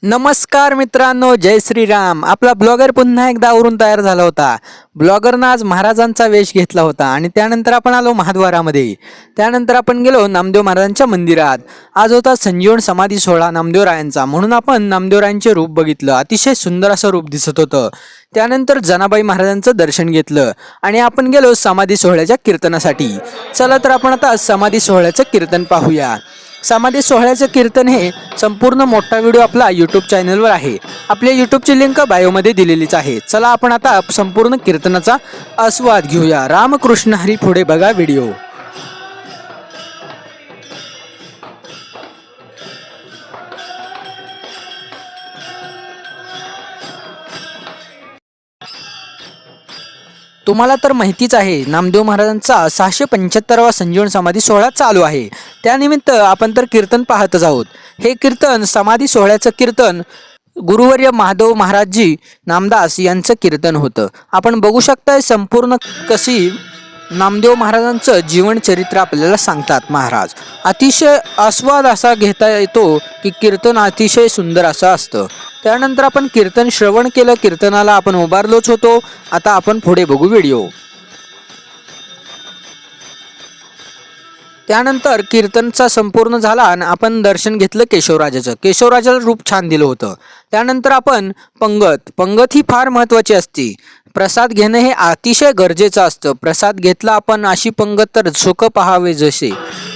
नमस्कार मित्रांनो, जय श्रीराम। आपला ब्लॉगर पुन्हा एकदा आवरून तयार झाला होता। ब्लॉगरनं आज महाराजांचा वेश घेतला होता आणि त्यानंतर आपण आलो महाद्वारामध्ये। त्यानंतर आपण गेलो नामदेव महाराजांच्या मंदिरात। आज होता संजीवन समाधी सोहळा नामदेवरायांचा, म्हणून आपण नामदेवरायांचे रूप बघितलं। अतिशय सुंदर असं रूप दिसत होतं। त्यानंतर जनाबाई महाराजांचं दर्शन घेतलं आणि आपण गेलो समाधी सोहळ्याच्या कीर्तनासाठी। चला तर आपण आता समाधी सोहळ्याचं कीर्तन पाहूया। समाधी सोहळ्याचं कीर्तन हे संपूर्ण मोठा व्हिडिओ आपला यूट्यूब चॅनलवर आहे। आपल्या यूट्यूबची लिंक बायोमध्ये दिलेलीच आहे। चला आपण आता संपूर्ण कीर्तनाचा आस्वाद घेऊया। रामकृष्ण हरी, पुढे बघा व्हिडिओ। तुम्हाला तर माहितीच आहे, नामदेव महाराजांचा 675वा संजीवन समाधी सोहळा चालू आहे। त्यानिमित्त आपण तर कीर्तन पाहतच आहोत। हे कीर्तन समाधी सोहळ्याचं कीर्तन गुरुवर्य माधव महाराजजी नामदास यांचं कीर्तन होतं। आपण बघू शकताय संपूर्ण कशी नामदेव महाराजांचं जीवनचरित्र आपल्याला सांगतात महाराज। अतिशय आस्वाद असा घेता येतो की कीर्तन अतिशय सुंदर असं असतं। त्यानंतर आपण कीर्तन श्रवण केलं, कीर्तनाला आपण उभारलोच होतो। आता आपण पुढे बघू व्हिडिओ। त्यानंतर कीर्तनचा संपूर्ण झाला आणि आपण दर्शन घेतलं केशवराजाचं। केशवराजाला रूप छान दिलं होतं। त्यानंतर आपण पंगत ही फार महत्त्वाची असते। प्रसाद घेणं हे अतिशय गरजेचं असतं। प्रसाद घेतला आपण, अशी पंगत तर सुख पाहावे जसे।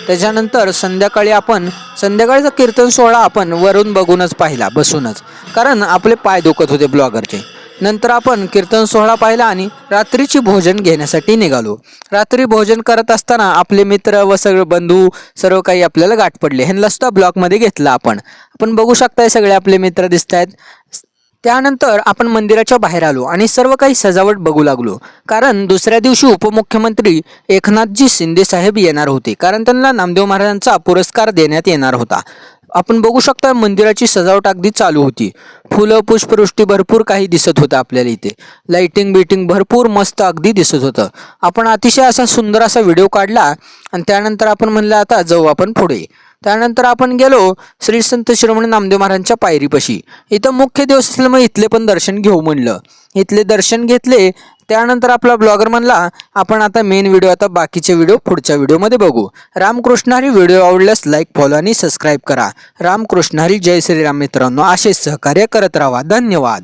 त्याच्यानंतर संध्याकाळचा कीर्तन सोहळा आपण वरून बघूनच पाहिला, बसूनच, कारण आपले पाय दुखत होते ब्लॉगरचे। नंतर आपण कीर्तन सोहळा पाहिला आणि रात्रीची भोजन घेण्यासाठी निघालो। रात्री भोजन करत असताना आपले मित्र व सगळे बंधू सर्व काही आपल्याला गाठ पडले। ह्यांना सुद्धा ब्लॉगमध्ये घेतलं आपण बघू शकताय, सगळे आपले मित्र दिसत आहेत। त्यानंतर आपण मंदिराच्या बाहेर आलो आणि सर्व काही सजावट बघू लागलो, कारण दुसऱ्या दिवशी उपमुख्यमंत्री एकनाथजी शिंदे साहेब येणार होते, कारण त्यांना नामदेव महाराजांचा पुरस्कार देण्यात येणार होता। आपण बघू शकता मंदिराची सजावट अगदी चालू होती। फुलं पुष्पवृष्टी भरपूर काही दिसत होतं आपल्याला इथे। लाइटिंग बिटिंग भरपूर मस्त अगदी दिसत होतं। आपण अतिशय असा सुंदर असा व्हिडिओ काढला आणि त्यानंतर आपण म्हणलं आता जाऊ आपण पुढे। त्यानंतर आपण गेलो श्री संत शिरोमणी नामदेव महाराजांच्या पायरीपाशी। इथं मुख्य दिवस असल्यामुळे इथले पण दर्शन घेऊ म्हणलं। इथले दर्शन घेतले। त्यानंतर आपला ब्लॉगर म्हणला आपण आता मेन व्हिडिओ, आता बाकीचे व्हिडिओ पुढच्या व्हिडिओमध्ये बघू। रामकृष्ण हरी। व्हिडिओ आवडल्यास लाईक, फॉलो आणि सबस्क्राईब करा। रामकृष्ण हरी, जय श्रीराम मित्रांनो। असेच सहकार्य करत राहा। धन्यवाद।